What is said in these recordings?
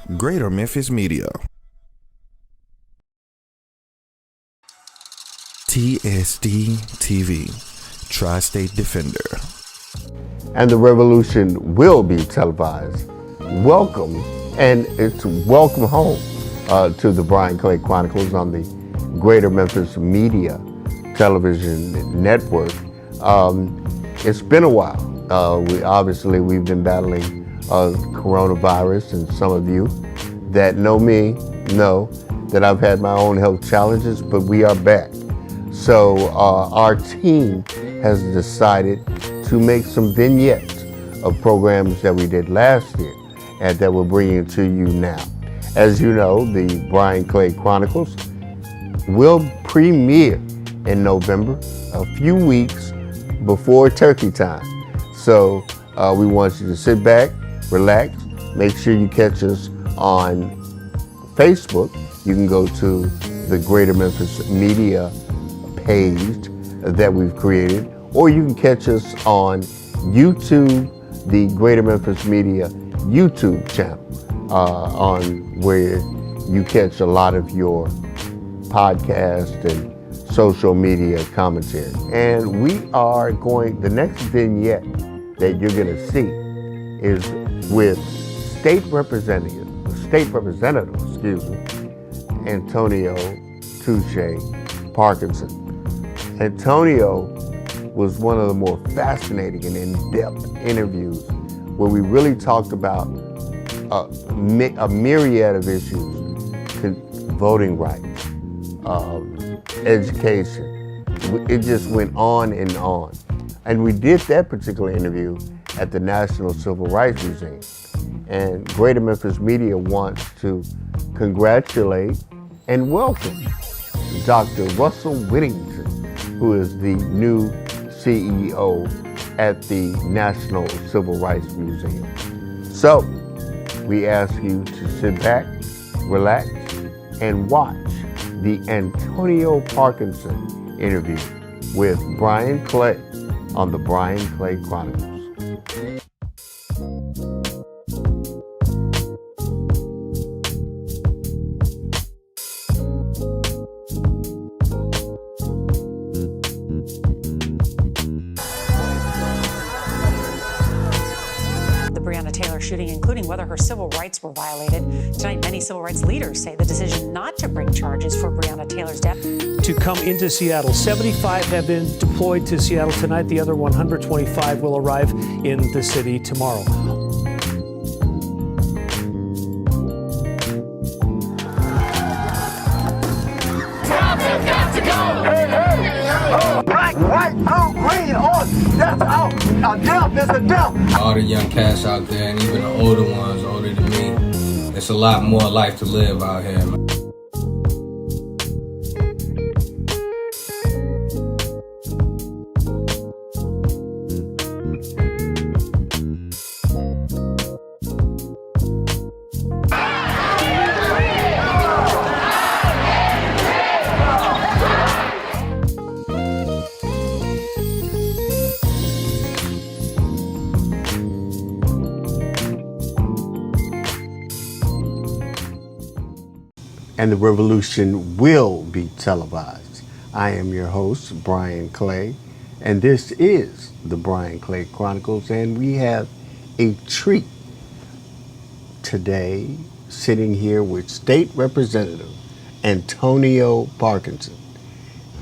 Greater Memphis Media. TSD TV, Tri-State Defender. And the revolution will be televised. Welcome, and it's welcome home to the Brian Clay Chronicles on the Greater Memphis Media Television Network. It's been a while. We've been battling coronavirus, and some of you that know me know that I've had my own health challenges, but we are back. So our team has decided to make some vignettes of programs that we did last year and that we're bringing to you now. As you know, the Brian Clay Chronicles will premiere in November, a few weeks before turkey time. So we want you to sit back, relax, make sure you catch us on Facebook. You can go to the Greater Memphis Media page that we've created, or you can catch us on YouTube, the Greater Memphis Media YouTube channel, on where you catch a lot of your podcast and social media commentary. And we are the next vignette that you're going to see is with State Representative, Antonio Touche Parkinson. Antonio was one of the more fascinating and in-depth interviews where we really talked about a myriad of issues: voting rights, education. It just went on and on. And we did that particular interview at the National Civil Rights Museum. And Greater Memphis Media wants to congratulate and welcome Dr. Russell Whittington, who is the new CEO at the National Civil Rights Museum. So we ask you to sit back, relax, and watch the Antonio Parkinson interview with Brian Clay on the Brian Clay Chronicles. Shooting, including whether her civil rights were violated. Tonight, many civil rights leaders say the decision not to bring charges for Breonna Taylor's death. To come into Seattle, 75 have been deployed to Seattle tonight. The other 125 will arrive in the city tomorrow. Black, white, blue, green, orange, that's out. A death is a death. All the young cats out there, and even the older ones, older than me, it's a lot more life to live out here. And the revolution will be televised. I am your host, Brian Clay, and this is the Brian Clay Chronicles, and we have a treat today, sitting here with State Representative Antonio Parkinson.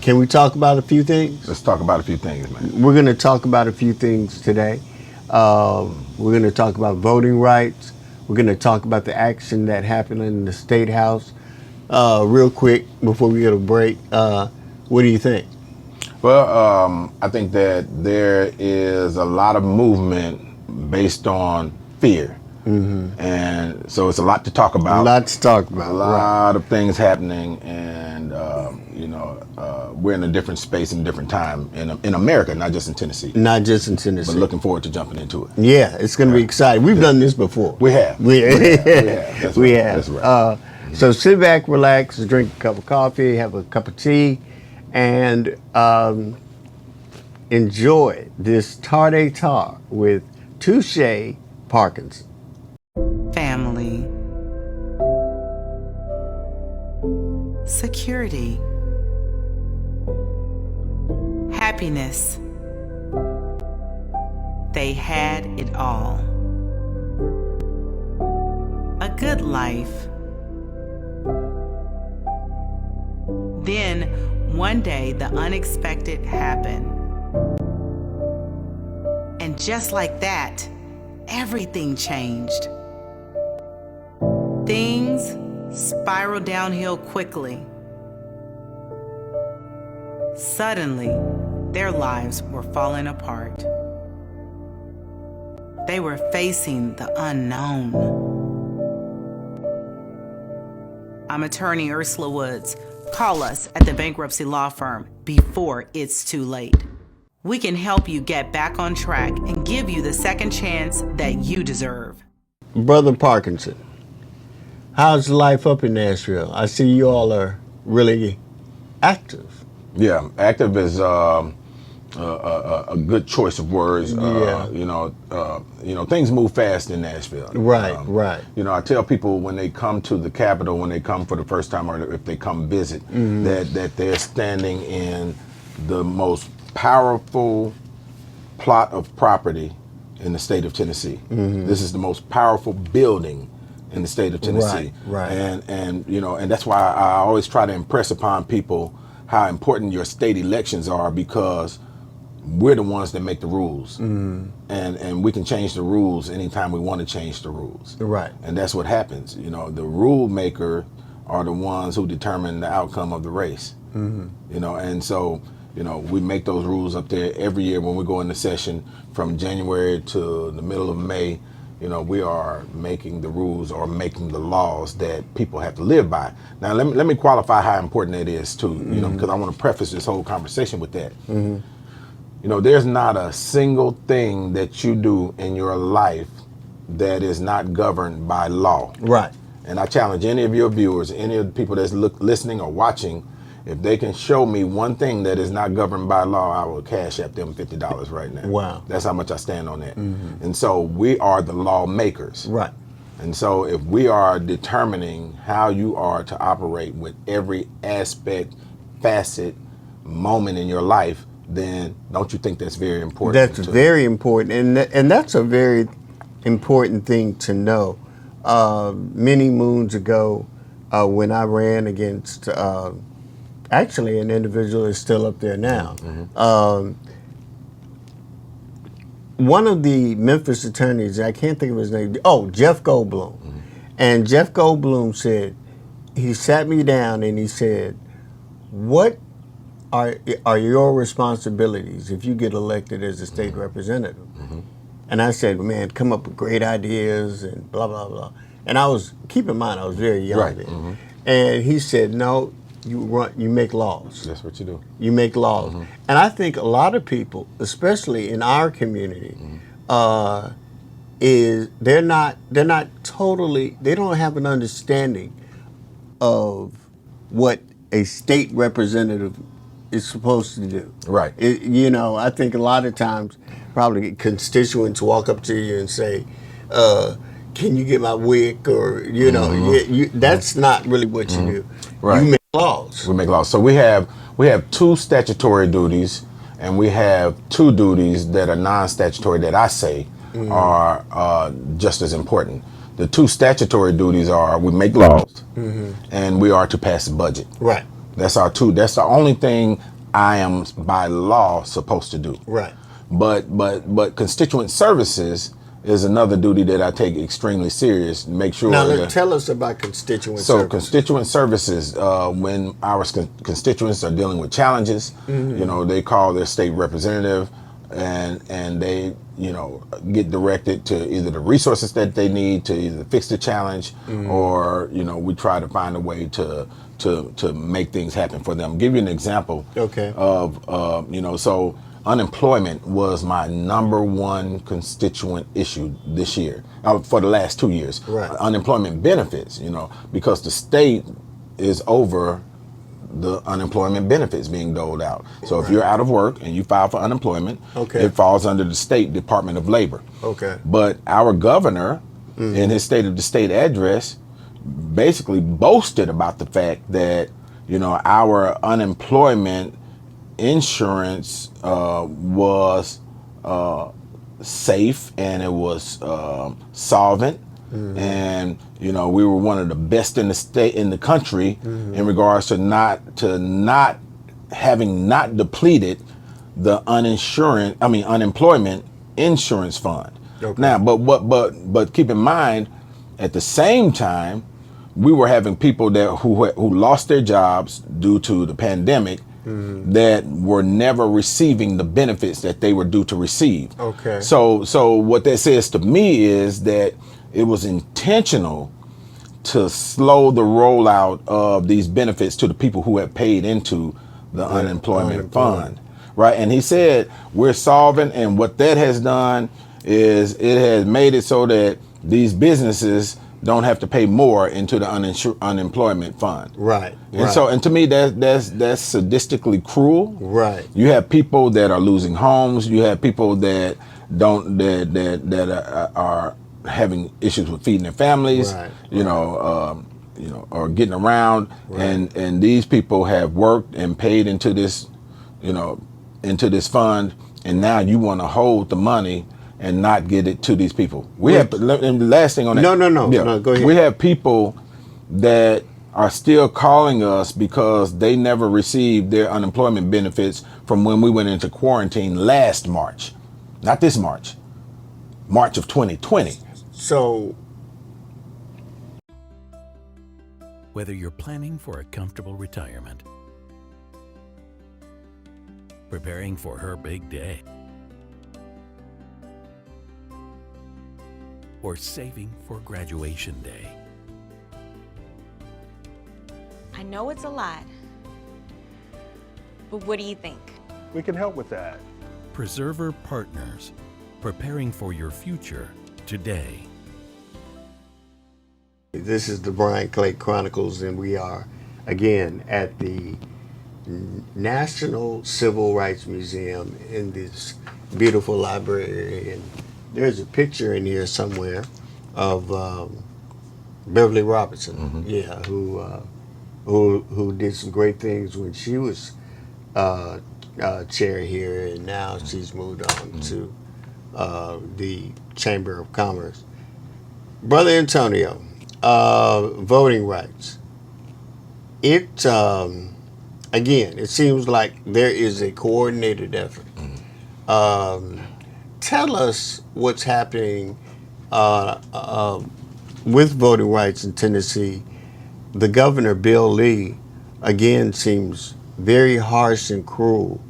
Can we talk about a few things? Let's talk about a few things, man. We're going to talk about a few things today. We're going to talk about voting rights. We're going to talk about the action that happened in the State House. Real quick, before we get a break, what do you think? Well, I think that there is a lot of movement based on fear. Mm-hmm. And so it's a lot to talk about. A lot of things happening, and we're in a different space and different time in America, not just in Tennessee. But looking forward to jumping into it. Yeah, it's going to be exciting. We've done this before. We have. We have. That's right. That's right. So sit back, relax, drink a cup of coffee, have a cup of tea, and enjoy this tarde tar with Touche Parkinson. Family. security, happiness. They had it all. A good life. Then, one day, the unexpected happened. And just like that, everything changed. Things spiraled downhill quickly. Suddenly, their lives were falling apart. They were facing the unknown. I'm attorney Ursula Woods. Call us at the bankruptcy law firm before it's too late. We can help you get back on track and give you the second chance that you deserve. Brother Parkinson, how's life up in Nashville? I see you all are really active. Yeah, active is a good choice of words. Yeah. Things move fast in Nashville. Right, right. I tell people when they come to the Capitol, when they come for the first time, or if they come visit, that they're standing in the most powerful plot of property in the state of Tennessee. This is the most powerful building in the state of Tennessee. Right. And that's why I always try to impress upon people how important your state elections are, because we're the ones that make the rules, and we can change the rules anytime we want to change the rules. Right. And that's what happens. The rule maker are the ones who determine the outcome of the race. And so we make those rules up there every year when we go into session from January to the middle of May. We are making the rules or making the laws that people have to live by. Now, let me qualify how important that is too, because I want to preface this whole conversation with that. There's not a single thing that you do in your life that is not governed by law. Right. And I challenge any of your viewers, any of the people that's listening or watching, if they can show me one thing that is not governed by law, I will cash at them $50 right now. Wow. That's how much I stand on that. And so we are the lawmakers. Right. And so if we are determining how you are to operate with every aspect, facet, moment in your life, then don't you think that's very important? That's very important, and that's a very important thing to know. Many moons ago, when I ran against actually an individual is still up there now. One of the Memphis attorneys, I can't think of his name. Oh, Jeff Goldblum. And Jeff Goldblum said, he sat me down and he said, "What are your responsibilities if you get elected as a state representative?" And I said, "Man, come up with great ideas and blah, blah, blah." And keep in mind, I was very young then. And he said, "No, you make laws." That's what you do. You make laws. And I think a lot of people, especially in our community, they don't have an understanding of what a state representative is supposed to do. Right. I think a lot of times probably constituents walk up to you and say, "Can you get my WIC?" Or, that's not really what you do. Right. You make laws. We make laws. So we have 2 statutory duties, and we have 2 duties that are non-statutory that I say are just as important. The 2 statutory duties are we make laws, and we are to pass a budget. Right. That's our 2. That's the only thing I am by law supposed to do. Right. But constituent services is another duty that I take extremely serious. Make sure. Now, tell us about constituent services. So constituent services, when our constituents are dealing with challenges, they call their state representative, and they get directed to either the resources that they need to either fix the challenge, or we try to find a way to make things happen for them. I'll give you an example. Okay. Of so unemployment was my #1 constituent issue this year, for the last 2 years. Right. Unemployment benefits, because the state is over the unemployment benefits being doled out. So if you're out of work and you file for unemployment, it falls under the State Department of Labor. Okay. But our governor, in his State of the State address, basically boasted about the fact that our unemployment insurance was safe, and it was solvent. And we were one of the best in the country in regards to not having depleted the unemployment insurance fund. Okay. Now, but keep in mind, at the same time, we were having people who lost their jobs due to the pandemic that were never receiving the benefits that they were due to receive. Okay. So what that says to me is that it was intentional to slow the rollout of these benefits to the people who had paid into the unemployment fund, right? And he said we're solving, and what that has done is it has made it so that these businesses don't have to pay more into the unemployment fund. Right. And so, and to me, that's sadistically cruel. Right. You have people that are losing homes. You have people that are having issues with feeding their families. Right. Or getting around. Right. And these people have worked and paid into this, into this fund, and now you want to hold the money and not get it to these people. And the last thing on that. No, go ahead. We have people that are still calling us because they never received their unemployment benefits from when we went into quarantine last March. Not this March. March of 2020. So, whether you're planning for a comfortable retirement, preparing for her big day, or saving for graduation day. I know it's a lot, but what do you think? We can help with that. Preserver Partners, preparing for your future today. This is the Brian Clay Chronicles, and we are again at the National Civil Rights Museum in this beautiful library, and there's a picture in here somewhere of Beverly Robertson, who did some great things when she was chair here, and now she's moved on to the Chamber of Commerce. Brother Antonio, voting rights. It again, it seems like there is a coordinated effort. Tell us what's happening with voting rights in Tennessee. The governor, Bill Lee, again seems very harsh and cruel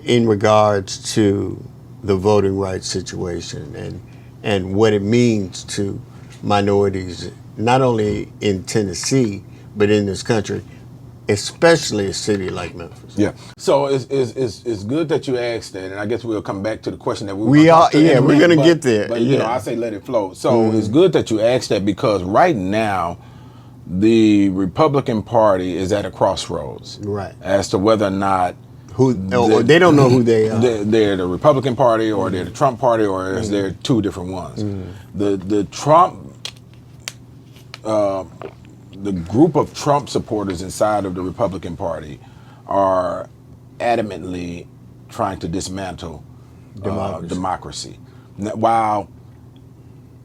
in regards to the voting rights situation and what it means to minorities, not only in Tennessee, but in this country, especially a city like Memphis. Yeah. So it's good that you asked that, and I guess we'll come back to the question that we're going to get there. But I say let it flow. So it's good that you asked that, because right now the Republican Party is at a crossroads, right, as to whether or not they don't know who they are. They're the Republican Party, or they're the Trump Party, or is there two different ones? The Trump. The group of Trump supporters inside of the Republican Party are adamantly trying to dismantle democracy. While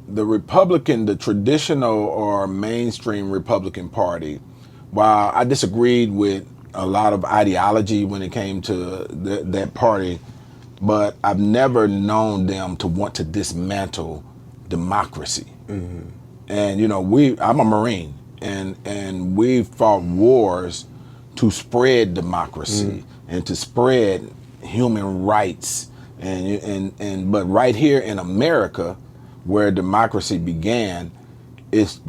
the traditional or mainstream Republican Party, while I disagreed with a lot of ideology when it came to that party, but I've never known them to want to dismantle democracy. And I'm a Marine. And we fought wars to spread democracy and to spread human rights, but right here in America, where democracy began, there's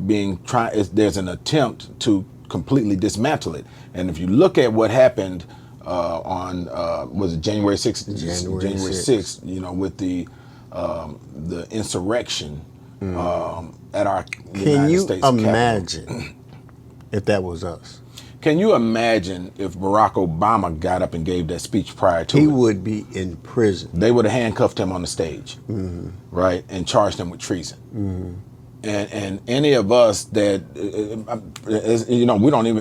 an attempt to completely dismantle it. And if you look at what happened on was it January 6th? January 6th, with the insurrection. At our United States Capitol. Can you imagine if that was us? Can you imagine if Barack Obama got up and gave that speech prior to it? He would be in prison. They would have handcuffed him on the stage, right, and charged him with treason. and any of us that,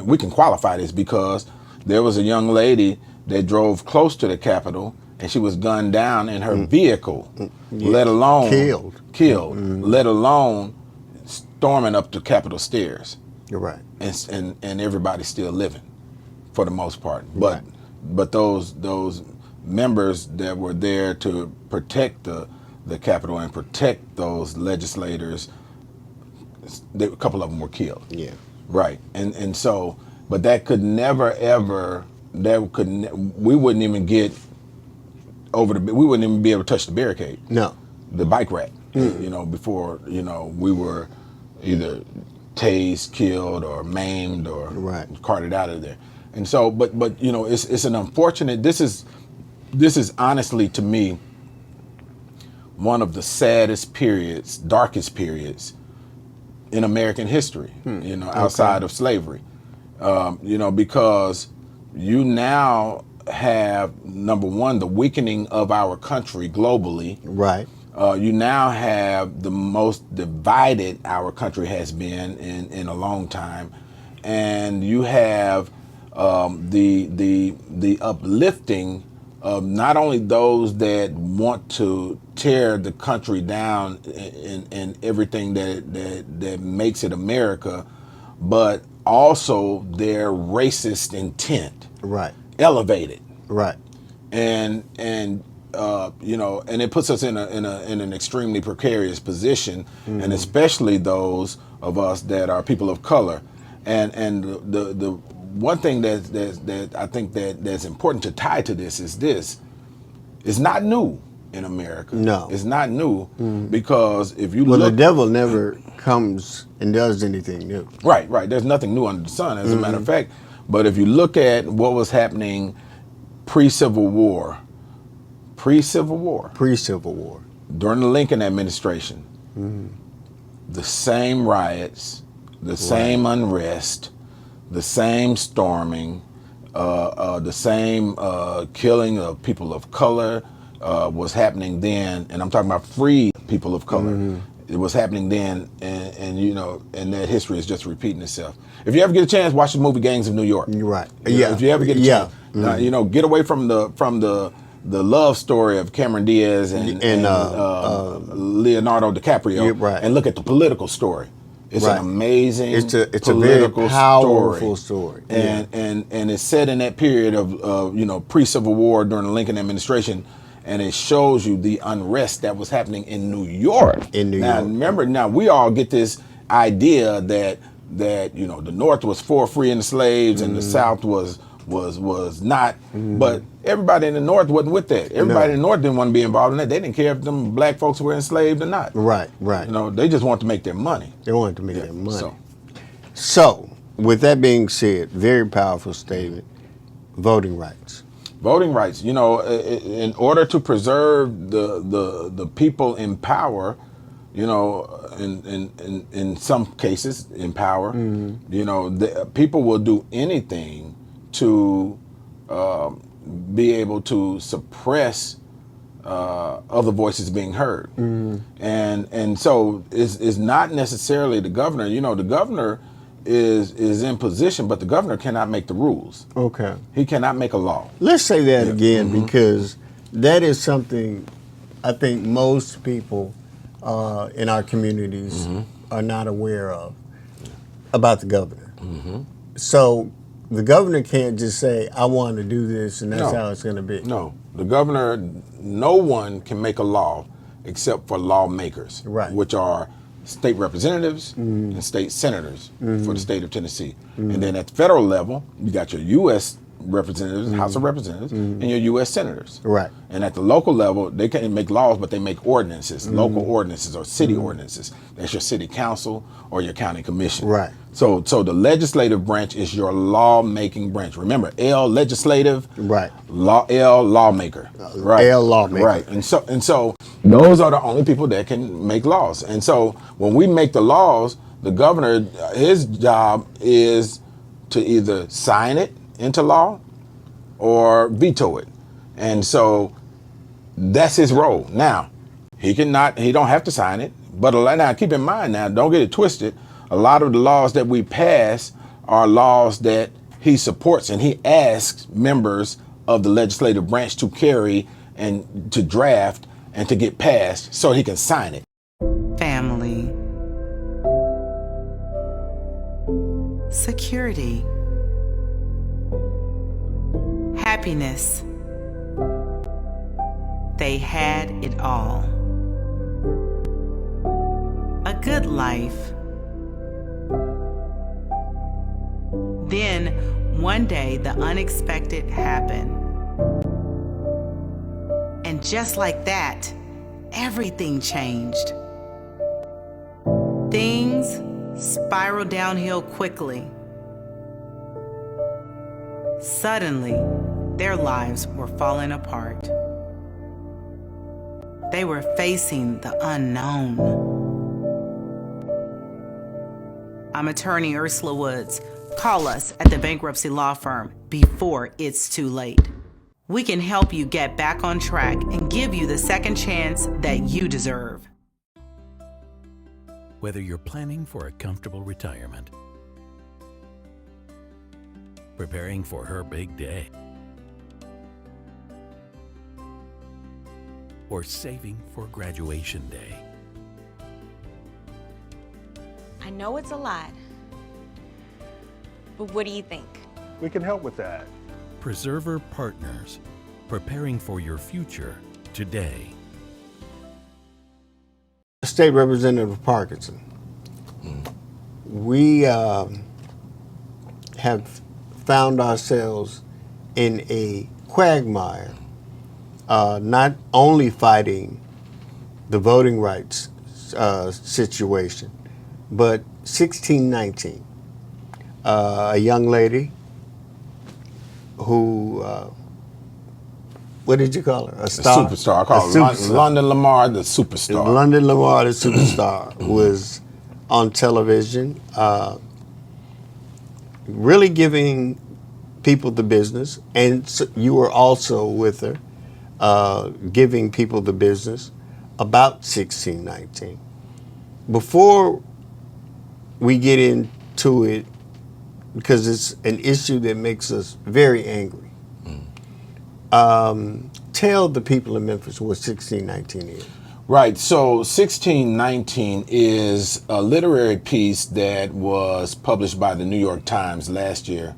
we can qualify this because there was a young lady that drove close to the Capitol and she was gunned down in her vehicle, let alone killed, let alone storming up the Capitol stairs. You're right. And everybody's still living for the most part. But those members that were there to protect the Capitol and protect those legislators, a couple of them were killed. Yeah. Right. And so, but that could never ever, we wouldn't even get we wouldn't even be able to touch the barricade. No. The bike rack, before, we were either tased, killed, or maimed, or carted out of there. And so, but it's an unfortunate, this is honestly, to me, one of the saddest periods, darkest periods in American history, outside of slavery. Because you now have, number one, the weakening of our country globally. Right. You now have the most divided our country has been in a long time. And you have the uplifting of not only those that want to tear the country down in everything that makes it America, but also their racist intent. Right. Elevated. Right. And and it puts us in an extremely precarious position, and especially those of us that are people of color. And the one thing that I think that's important to tie to this is it's not new in America. No, it's not new because if you the devil never comes and does anything new. Right. There's nothing new under the sun, as a matter of fact. But if you look at what was happening pre-Civil War, during the Lincoln administration, the same riots, the same unrest, the same storming, the same killing of people of color was happening then, and I'm talking about free people of color. It was happening then, and that history is just repeating itself. If you ever get a chance, watch the movie Gangs of New York. You're right. If you ever get a chance, get away from the love story of Cameron Diaz and Leonardo DiCaprio, and look at the political story. It's an amazing, it's a very powerful story. And it's set in that period of pre-Civil War during the Lincoln administration, and it shows you the unrest that was happening in New York. Remember, we all get this idea that the North was for freeing the slaves and the South was not, but everybody in the North wasn't with that. Everybody in the North didn't want to be involved in that. They didn't care if them black folks were enslaved or not. Right. They just wanted to make their money. They wanted to make their money. So, with that being said, very powerful statement, voting rights. Voting rights, in order to preserve the people in power, in some cases in power, people will do anything to be able to suppress other voices being heard. And so it's not necessarily the governor. The governor is in position, but the governor cannot make the rules. Okay. He cannot make a law. Let's say that again, because that is something I think most people in our communities are not aware of about the governor. So the governor can't just say, I want to do this and that's how it's going to be. No, the governor, no one can make a law except for lawmakers, which are state representatives and state senators for the state of Tennessee. And then at the federal level, you got your U.S. representatives, House of Representatives, and your U.S. senators. Right. And at the local level, they can't make laws, but they make ordinances, local ordinances or city ordinances. That's your city council or your county commission. Right. So the legislative branch is your lawmaking branch. Remember, L, legislative. Right. L, lawmaker. Right. L, lawmaker. Right. And so those are the only people that can make laws. And so when we make the laws, the governor, his job is to either sign it into law or veto it. And so that's his role. Now, he don't have to sign it, But now keep in mind now, don't get it twisted. A lot of the laws that we pass are laws that he supports, and he asks members of the legislative branch to carry and to draft and to get passed so he can sign it. Family. Security. Happiness. They had it all. A good life. Then, one day, the unexpected happened. And just like that, everything changed. Things spiraled downhill quickly. Suddenly, their lives were falling apart. They were facing the unknown. I'm attorney Ursula Woods. Call us at the bankruptcy law firm before it's too late. We can help you get back on track and give you the second chance that you deserve. Whether you're planning for a comfortable retirement, preparing for her big day, or saving for graduation day, I know it's a lot, but what do you think? We can help with that. Preserver Partners, preparing for your future today. State Representative Parkinson, we have found ourselves in a quagmire, not only fighting the voting rights situation, but 1619, a young lady who, what did you call her? A star? Superstar. I call her London Lamar, the superstar. London Lamar, the superstar, was on television, really giving people the business, and so you were also with her, giving people the business about 1619. Before we get into it, because it's an issue that makes us very angry, tell the people in Memphis what 1619 is. Right, so 1619 is a literary piece that was published by the New York Times last year,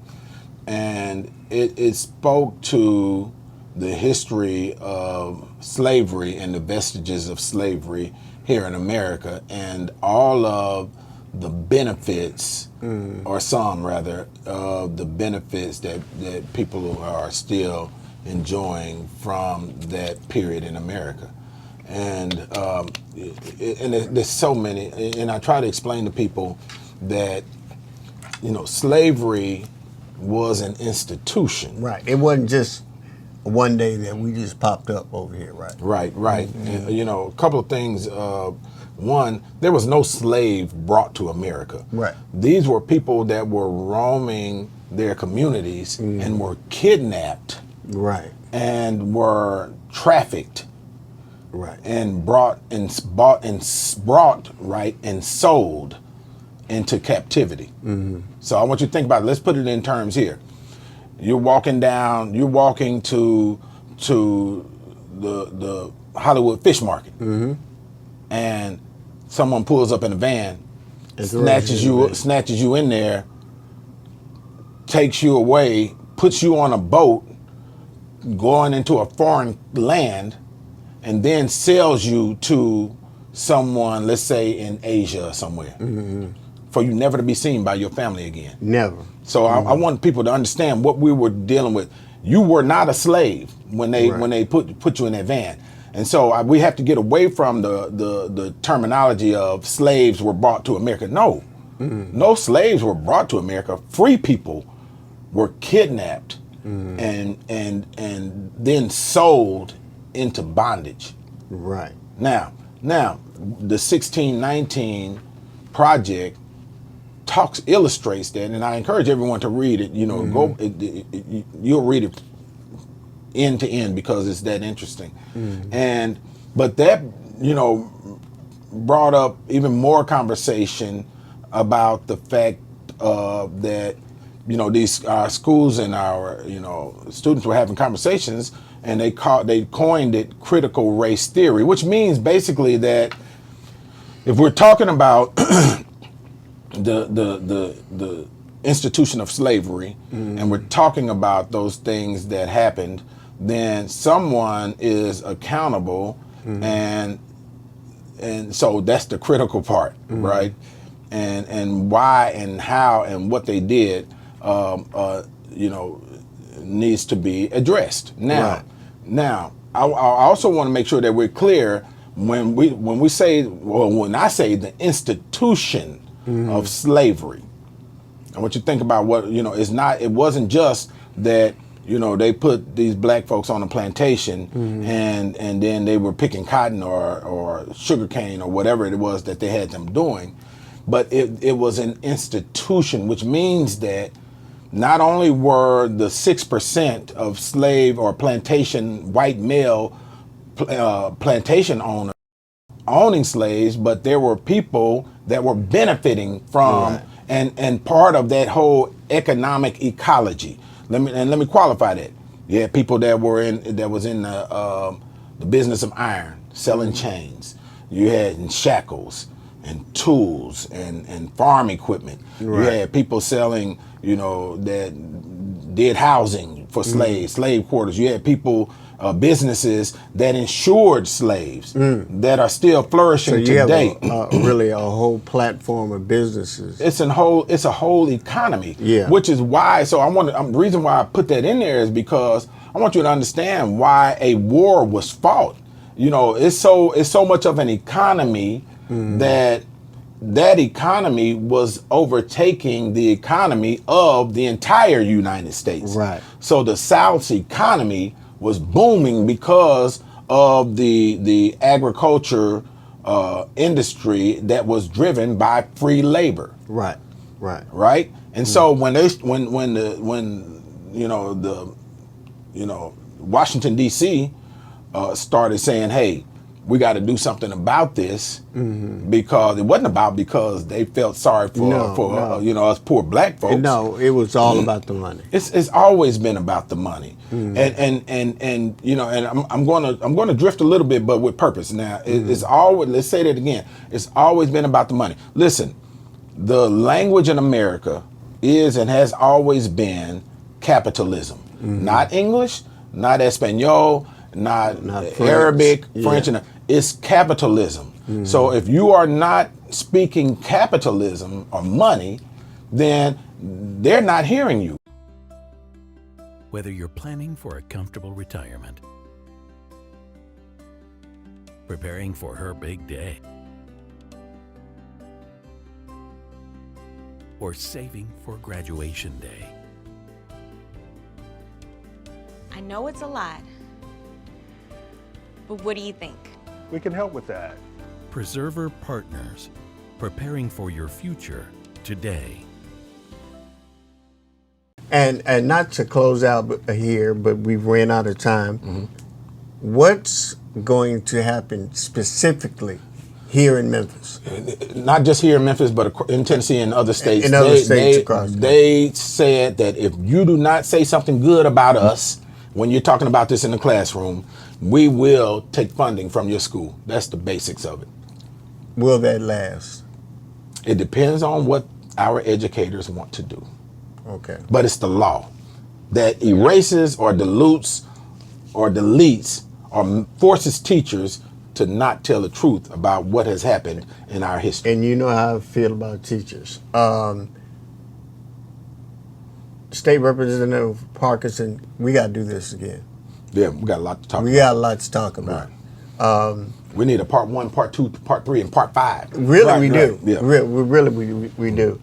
and it spoke to the history of slavery and the vestiges of slavery here in America, and all of the benefits, or some rather, of the benefits that people are still enjoying from that period in America. And there's so many, and I try to explain to people that, slavery was an institution. Right. It wasn't just one day that we just popped up over here, right? Right. Mm-hmm. A couple of things. One, there was no slave brought to America. Right. These were people that were roaming their communities and were kidnapped. Right. And were trafficked. Right. And brought and sold into captivity. Mm-hmm. So I want you to think about it. Let's put it in terms here. You're walking to the Hollywood Fish Market, and someone pulls up in a van, snatches you in there, takes you away, puts you on a boat, going into a foreign land, and then sells you to someone, let's say in Asia or somewhere, for you never to be seen by your family again. Never. So I want people to understand what we were dealing with. You were not a slave when they put you in that van. And so we have to get away from the terminology of slaves were brought to America. No, no slaves were brought to America. Free people were kidnapped and then sold into bondage. Right. Now, the 1619 project illustrates that, and I encourage everyone to read it. You'll read it end to end because it's that interesting. But that, brought up even more conversation about the fact that, you know, these schools and our, you know, students were having conversations, and they coined it critical race theory, which means basically that if we're talking about the institution of slavery, and we're talking about those things that happened, then someone is accountable, and so that's the critical part, right? And why and how and what they did, you know, needs to be addressed. Now, I also want to make sure that we're clear when we say, well, when I say the institution of slavery. I want you to think about what, you know, it wasn't just that, you know, they put these black folks on a plantation and then they were picking cotton or sugar cane or whatever it was that they had them doing, but it was an institution, which means that not only were the 6% of slave or plantation white male plantation owners owning slaves, but there were people that were benefiting from and part of that whole economic ecology. Let me qualify that. You had people that was in the business of iron, selling chains. You had shackles and tools and farm equipment. You had people selling, you know, that did housing for slaves, slave quarters. You had people, businesses that insured slaves that are still flourishing today. You have really a whole platform of businesses. It's a whole economy. Which is why. So the reason why I put that in there is because I want you to understand why a war was fought. You know, it's so much of an economy that economy was overtaking the economy of the entire United States. Right. So the South's economy was booming because of the agriculture industry that was driven by free labor. Right. And so when Washington D.C. started saying, hey, we got to do something about this, because it wasn't because they felt sorry for you know, us poor black folks. No, it was all about the money. It's always been about the money, and you know, and I'm going to drift a little bit, but with purpose. Now it's always, let's say that again. It's always been about the money. Listen, the language in America is and has always been capitalism, not English, not Espanol. Not Arabic, French, it's capitalism. So if you are not speaking capitalism or money, then they're not hearing you. Whether you're planning for a comfortable retirement, preparing for her big day, or saving for graduation day. I know it's a lot, but what do you think? We can help with that. Preserver Partners, preparing for your future today. And not to close out here, but we've ran out of time. What's going to happen specifically here in Memphis? Not just here in Memphis, but in Tennessee and other states. In other states across the country. They said that if you do not say something good about us when you're talking about this in the classroom, we will take funding from your school. That's the basics of it. Will that last? It depends on what our educators want to do. Okay. But it's the law that erases or dilutes or deletes or forces teachers to not tell the truth about what has happened in our history. And you know how I feel about teachers. State Representative Parkinson, we got to do this again. Yeah, we got a lot to talk about. We got a lot to talk about. Right. We need a part 1, part 2, part 3, and part 5. Really, we do. Yeah. We do.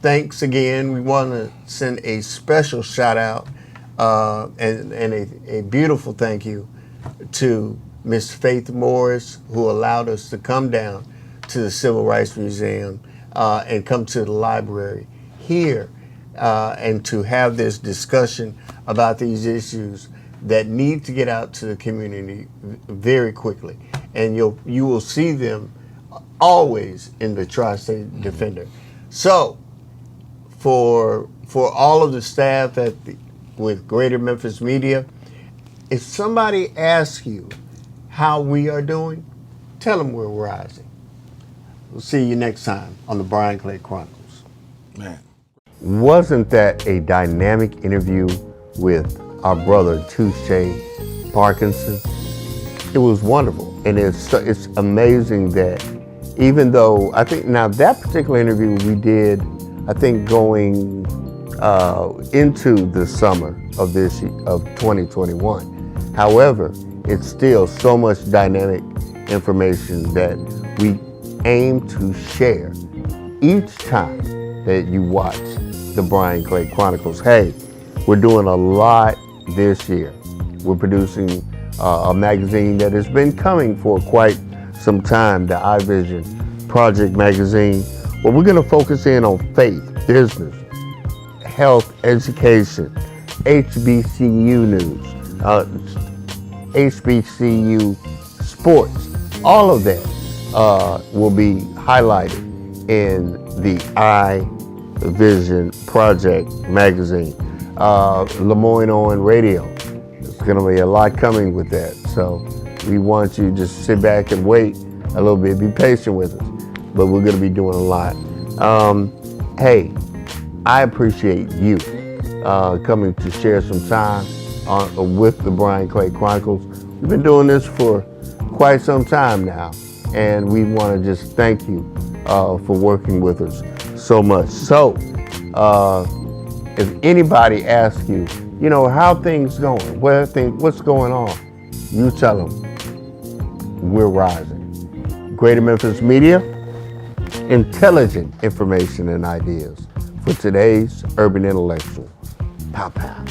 Thanks again. We want to send a special shout out and a beautiful thank you to Miss Faith Morris, who allowed us to come down to the Civil Rights Museum and come to the library here and to have this discussion about these issues that need to get out to the community very quickly. and you will see them always in the Tri-State Defender. So, for all of the staff with Greater Memphis Media, if somebody asks you how we are doing, tell them we're rising. We'll see you next time on the Brian Clay Chronicles. Man. Wasn't that a dynamic interview with our brother Touche Parkinson? It was wonderful, and it's amazing that even though I think now that particular interview we did, I think going into the summer of 2021. However, it's still so much dynamic information that we aim to share each time that you watch the Brian Clay Chronicles. Hey, we're doing a lot this year. We're producing a magazine that has been coming for quite some time, the iVision Project magazine. Well, we're going to focus in on faith, business, health, education, HBCU news, HBCU sports. All of that will be highlighted in the iVision Project magazine. Lemoyne on radio. There's going to be a lot coming with that. So we want you to just sit back and wait a little bit. Be patient with us. But we're going to be doing a lot. Hey, I appreciate you coming to share some time with the Brian Clay Chronicles. We've been doing this for quite some time now, and we want to just thank you for working with us so much. So, if anybody asks you, how things going, what's going on, you tell them we're rising. Greater Memphis Media, intelligent information and ideas for today's urban intellectual. Pow, pow.